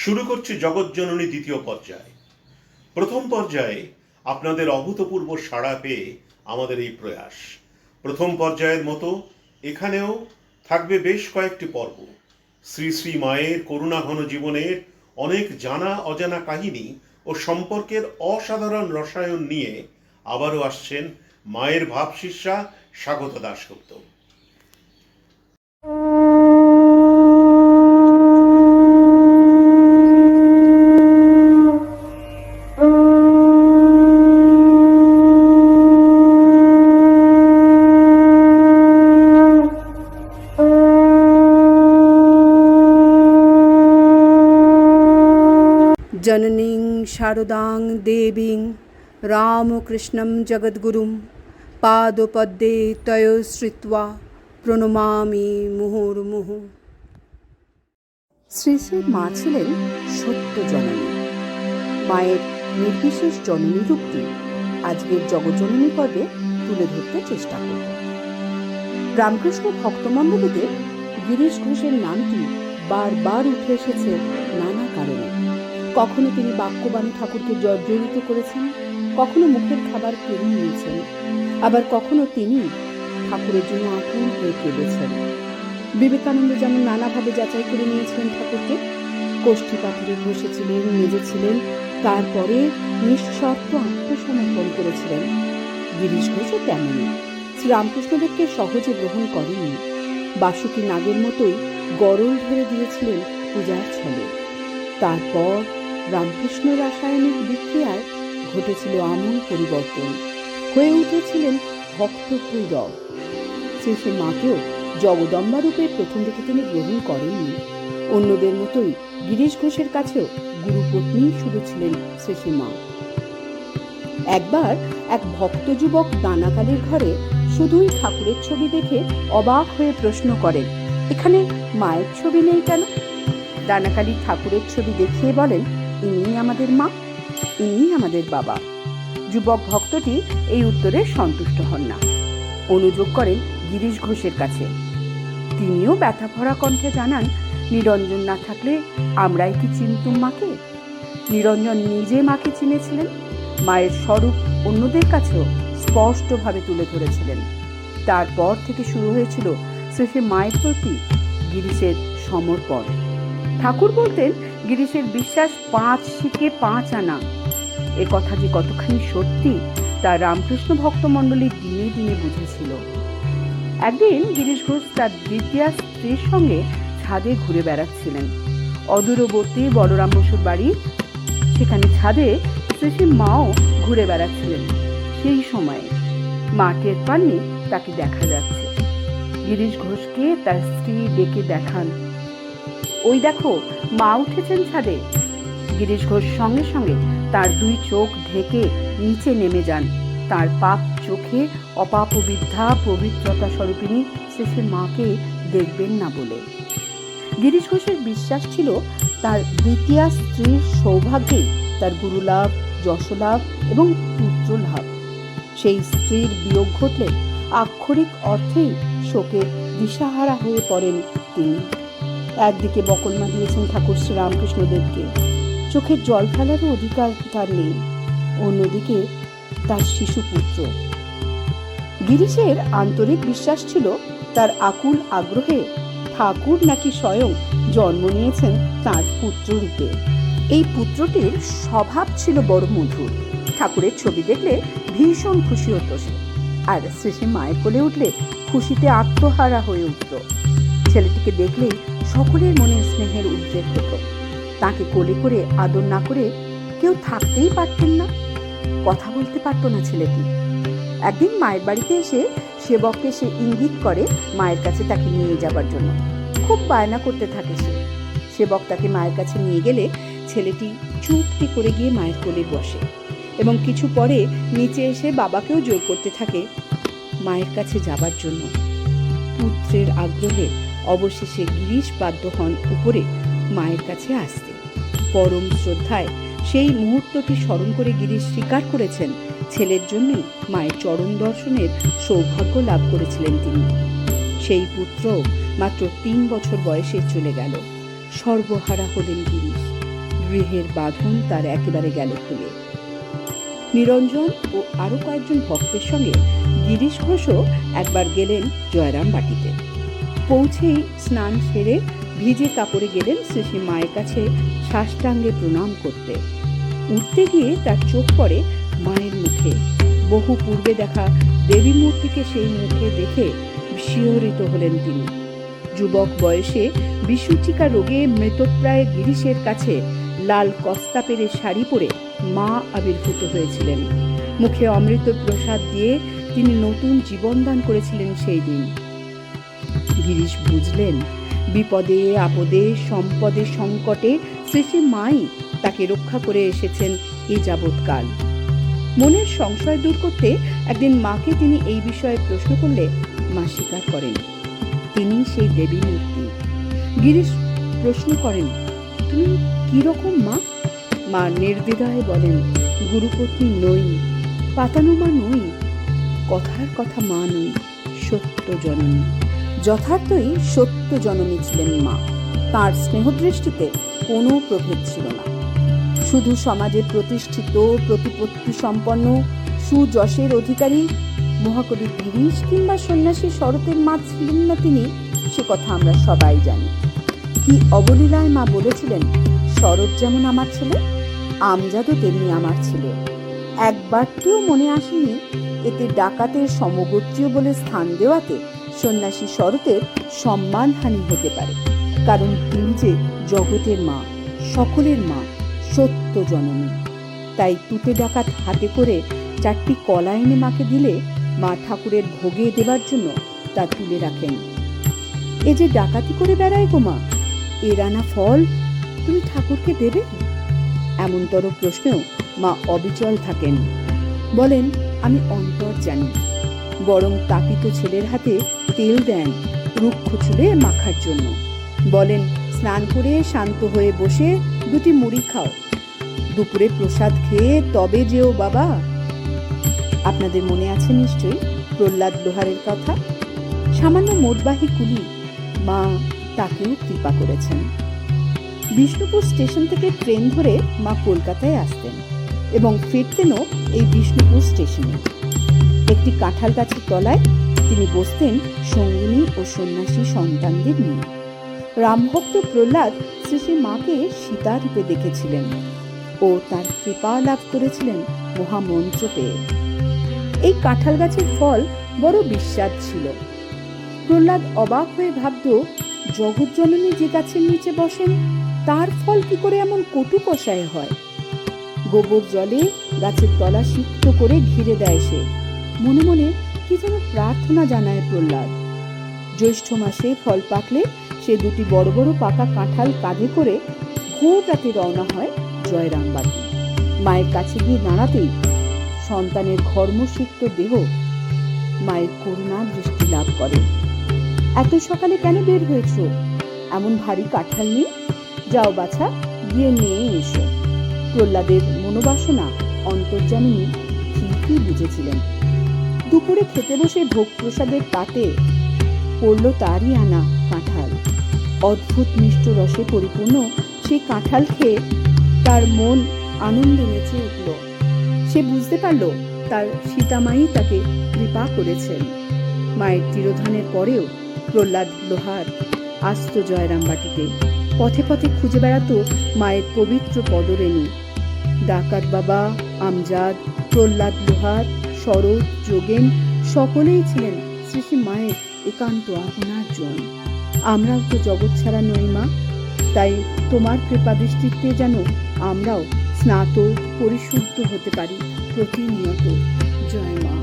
শুরু করছি জগৎজননী দ্বিতীয় পর্যায়। প্রথম পর্যায়ে আপনাদের অভূতপূর্ব সাড়া পেয়ে আমাদের এই প্রয়াস। প্রথম পর্যায়ের মতো এখানেও থাকবে বেশ কয়েকটি পর্ব। শ্রী শ্রী মায়ের করুণাঘন জীবনের অনেক জানা অজানা কাহিনী ও সম্পর্কের অসাধারণ রসায়ন নিয়ে আবারও আসছেন মায়ের ভাবশিষ্যা স্বাগত দাশগুপ্ত। जननीं शारदां देवीं रामकृष्णं जगद्गुरुं पादपद्मे तयोश्रित्वा প্রণমামি মুহুর্মুহু। শ্রী শ্রী মা ছিলেন সত্য জননী। মায়ের নির্বিশেষ জননী রূপটি আজকের জগজ্জননী পর্বে তুলে ধরতে চেষ্টা করব। রামকৃষ্ণ ভক্তমণ্ডলীতে গিরিশ ঘোষের নামটি বারবার উঠে এসেছে নানা কারণে। কখনো তিনি বাক্যবাণী ঠাকুরকে জর্জরিত করেছেন, কখনো মুখের খাবার কেড়ে নিয়েছেন, আবার কখনো তিনি ঠাকুরের জন্য আকুল হয়ে কেঁদেছেন। বিবেকানন্দ যেমন নানাভাবে যাচাই করে নিয়েছিলেন ঠাকুরকে, কোষ্ঠী পাথরে বসেছিলেন, মেজেছিলেন, তারপরে নিঃশর্ত আত্মসমর্পণ করেছিলেন। গিরিশ ঘোষও তেমনই শ্রীরামকৃষ্ণদেবকে সহজে গ্রহণ করেননি। বাসুকি নাগের মতোই গরল ধরে দিয়েছিলেন পূজার ছলে। তারপর রামকৃষ্ণ রাসায়নিক বিক্রিয়ায় ঘটেছিল আমূল পরিবর্তন, হয়ে উঠেছিলেন ভক্ত ভৈরব। শ্রী মাকেও জগদম্বা রূপে প্রথম দিকে তিনি গ্রহণ করেননি। অন্যদের মতোই গিরিশ ঘোষের কাছেও গুরুপত্নী শুধু ছিলেন শ্রী মা। একবার এক ভক্ত যুবক দানাকালির ঘরে শুধুই ঠাকুরের ছবি দেখে অবাক হয়ে প্রশ্ন করেন, এখানে মায়ের ছবি নেই কেন? দানাকালী ঠাকুরের ছবি দেখিয়ে বলেন, ইনি আমাদের মা, ইনি আমাদের বাবা। যুবক ভক্তটি এই উত্তরে সন্তুষ্ট হন না, অনুযোগ করেন গিরিশ ঘোষের কাছে। তিনিও ব্যথা ভরা কণ্ঠে জানান, নিরঞ্জন না থাকলে আমরাই কি চিনতুম মাকে? নিরঞ্জন নিজে মাকে চিনেছিলেন, মায়ের স্বরূপ অন্যদের কাছেও স্পষ্টভাবে তুলে ধরেছিলেন। তারপর থেকে শুরু হয়েছিল শ্রী মায়ের প্রতি গিরিশের সমর্পণ। ঠাকুর বলতেন, গিরিশের বিশ্বাস 5 শিকে 5 আনা। এ কথা যে কতখানি সত্যি তা রামকৃষ্ণ ভক্তমণ্ডলী দিনে দিনে বুঝেছিল। একদিন গিরিশ ঘোষ তার দ্বিতীয় স্ত্রীর সঙ্গে ছাদে ঘুরে বেড়াচ্ছিলেন। অদূরবর্তী বলরাম বসুর বাড়ি, সেখানে ছাদে শ্রী মাও ঘুরে বেড়াচ্ছিলেন। সেই সময়ে মা টের পাননি তাকে দেখা যাচ্ছে। গিরিশ ঘোষকে তার স্ত্রী ডেকে দেখান, ওই দেখো মা উঠেছেন ছাদে। গিরিশ ঘোষ সঙ্গে সঙ্গে তার 2 চোখ ঢেকে নিচে নেমে যান, তার পাপ চোখে অপাপবিদ্ধা পবিত্রতা স্বরূপিণী শ্রী মাকে দেখবেন না বলে। গিরিশ ঘোষের বিশ্বাস ছিল তার দ্বিতীয় স্ত্রীর সৌভাগ্যেই তার গুরুলাভ, যশলাভ এবং পুত্র লাভ। সেই স্ত্রীর বিয়োগ ঘটলে আক্ষরিক অর্থেই শোকে দিশাহারা হয়ে পড়েন তিনি। একদিকে বকলমা দিয়েছেন ঠাকুর শ্রীরামকৃষ্ণদেবকে, চোখের জল ফেলারও অধিকার তার নেই, অন্যদিকে তার শিশুপুত্র। গিরিশের আন্তরিক বিশ্বাস ছিল তার আকুল আগ্রহে ঠাকুর নাকি স্বয়ং জন্ম নিয়েছেন তার পুত্ররূপে। এই পুত্রটির স্বভাব ছিল বড় মধুর। ঠাকুরের ছবি দেখলে ভীষণ খুশি হতো সে, আর শ্রী মায়ের কোলে উঠলে খুশিতে আত্মহারা হয়ে উঠত। ছেলেটিকে দেখলেই সকলের মনে স্নেহের উদ্রেক হতো। তাকে কোলে করে আদর না করে কেউ থাকতেই পারতেন না, কথা বলতে পারত না ছেলেটি। একদিন মায়ের বাড়িতে এসে সেবককে সে ইঙ্গিত করে মায়ের কাছে তাকে নিয়ে যাবার জন্য। খুব বায়না করতে থাকে সে। সেবক তাকে মায়ের কাছে নিয়ে গেলে ছেলেটি চুপটি করে গিয়ে মায়ের কোলে বসে এবং কিছু পরে নিচে এসে বাবাকেও জোর করতে থাকে মায়ের কাছে যাবার জন্য। পুত্রের আগ্রহে অবশেষে গিরিশ বাধ্য হন উপরে মায়ের কাছে আসতে। পরম শ্রদ্ধায় সেই মুহূর্তটি স্মরণ করে গিরিশ স্বীকার করেছেন ছেলের জন্যই মায়ের চরণ দর্শনের সৌভাগ্য লাভ করেছিলেন তিনি। সেই পুত্র মাত্র 3 বছর বয়সে চলে গেল। সর্বহারা হলেন গিরিশ। গৃহের বাঁধন তার একেবারে গেল খুলে। নিরঞ্জন ও আরো কয়েকজন ভক্তের সঙ্গে গিরিশ ঘোষও একবার গেলেন জয়রাম বাটিতে। পৌঁছেই স্নান সেরে ভিজে কাপড়ে গেলেন শ্রী শ্রী মায়ের কাছে সাষ্টাঙ্গে প্রণাম করতে। উঠতে গিয়ে তার চোখ পড়ে মায়ের মুখে। বহু পূর্বে দেখা দেবী মূর্তিকে সেই মুখে দেখে শিহরিত হলেন তিনি। যুবক বয়সে বিসূচিকা রোগে মৃতপ্রায় গিরিশের কাছে লাল কস্তা পেরে শাড়ি পরে মা আবির্ভূত হয়েছিলেন। মুখে অমৃত প্রসাদ দিয়ে তিনি নতুন জীবনদান করেছিলেন সেই দিন। গিরিশ বুঝলেন বিপদে আপদে সম্পদে সংকটে শ্রী শ্রী মাই তাকে রক্ষা করে এসেছেন এ যাবৎকাল। মনের সংশয় দূর করতে একদিন মাকে তিনি এই বিষয়ে প্রশ্ন করলে মা স্বীকার করেন তিনি সেই দেবী মূর্তি। গিরিশ প্রশ্ন করেন, তুমি কি রকম মা? মা নির্দ্বিধায় বলেন, গুরুপত্নী নই, পাতানো মা নই, কথার কথা মা নই, সত্য জননী। যথার্থই সত্য জননী ছিলেন মা। তাঁর স্নেহদৃষ্টিতে কোনো প্রভেদ ছিল না। শুধু সমাজে প্রতিষ্ঠিত প্রতিপত্তি সম্পন্ন সুযশের অধিকারী মহাকবি গিরিশ কিংবা সন্ন্যাসী শরতের মা ছিলেন না তিনি, সে কথা আমরা সবাই জানি। কি অবলীলায় মা বলেছিলেন, শরৎ যেমন আমার ছেলে, আমজাদও তেমনি আমার ছেলে। একবারটিও মনে আসেনি এতে ডাকাতের সমগোত্রীয় বলে স্থান দেওয়াতে সন্ন্যাসী শরতের সম্মানহানি হতে পারে, কারণ তিনি যে জগতের মা, সকলের মা, সত্য জননী। তাই তুতে ডাকাত হাতে করে 4টি কলা এনে মাকে দিলে মা ঠাকুরের ভোগে দেবার জন্য তা তুলে রাখেন। এ যে ডাকাতি করে বেড়ায় গো মা, এর আনা ফল তুমি ঠাকুরকে দেবে? এমনতর প্রশ্নেও মা অবিচল থাকেন। বলেন, আমি অন্তর জানি। বরং তাপিত ছেলের হাতে তেল দেন রুক্ষ চুলে মাখার জন্য। বলেন, স্নান করে শান্ত হয়ে বসে 2টি মুড়ি খাও, দুপুরে প্রসাদ খেয়ে তবে যেও বাবা। আপনাদের মনে আছে নিশ্চয়ই প্রহ্লাদ লোহারের কথা। সামান্য মোটবাহী কুলি, মা তাকেও কৃপা করেছেন। বিষ্ণুপুর স্টেশন থেকে ট্রেন ধরে মা কলকাতায় আসতেন এবং ফিরতেনও এই বিষ্ণুপুর স্টেশনে। একটি কাঁঠাল গাছের তলায় তিনি বসতেন সঙ্গিনী ও সন্ন্যাসী সন্তানদের নিয়ে। রামভক্ত প্রহ্লাদ শ্রী শ্রী মাকে সীতারূপে দেখেছিলেন ও তার কৃপা লাভ করেছিলেন মহামন্ত্র পেয়ে। এই কাঁঠাল গাছের ফল বড় বিস্বাদ ছিল। প্রহ্লাদ অবাক হয়ে ভাবত, জগৎজননী যে গাছের নিচে বসেন তার ফল কি করে এমন কটু কষায় হয়। গোবর জলে গাছের তলা সিক্ত করে ঘিরে দেয় সে। মনে মনে কি যেন প্রার্থনা জানায় প্রহ্লাদ। জ্যৈষ্ঠ মাসে ফল পাকলে সে 2টি বড় বড় পাকা কাঁঠাল কাঁধে করে ভোর রাতে রওনা হয় জয়রামবাটি। মায়ের কাছে গিয়ে দাঁড়াতেই সন্তানের ঘর্মসিক্ত দেহ মায়ের করুণা দৃষ্টি লাভ করে। এত সকালে কেন বের হয়েছ? এমন ভারী কাঁঠাল নিয়ে? যাও বাছা, গিয়ে নিয়ে এসো। প্রহ্লাদের মনোবাসনা অন্তর্যামিনী ঠিকই বুঝেছিলেন। দুপুরে খেতে বসে ভোগ প্রসাদের পাতে পড়ল তারই আনা কাঁঠাল। অদ্ভুত মিষ্ট রসে পরিপূর্ণ সেই কাঁঠাল খেয়ে তার মন আনন্দে নেচে উঠল। সে বুঝতে পারল তার সীতামাই তাকে কৃপা করেছেন। মায়ের তিরোধানের পরেও প্রহ্লাদ লোহার আসত জয়রামবাটিতে। পথে পথে খুঁজে বেড়াতো মায়ের পবিত্র পদরেণু। ডাকাত বাবা, আমজাদ, প্রহ্লাদ লোহার, শরৎ, যোগেন সকলেই ছিলেন শ্রী শ্রী মায়ের একান্ত আপনার জন। আমরাও তো জগৎ ছাড়া নই মা, তাই তোমার কৃপা দৃষ্টিতে যেন আমরাও স্নাত পরিশুদ্ধ হতে পারি প্রতিনিয়ত। জয় মা।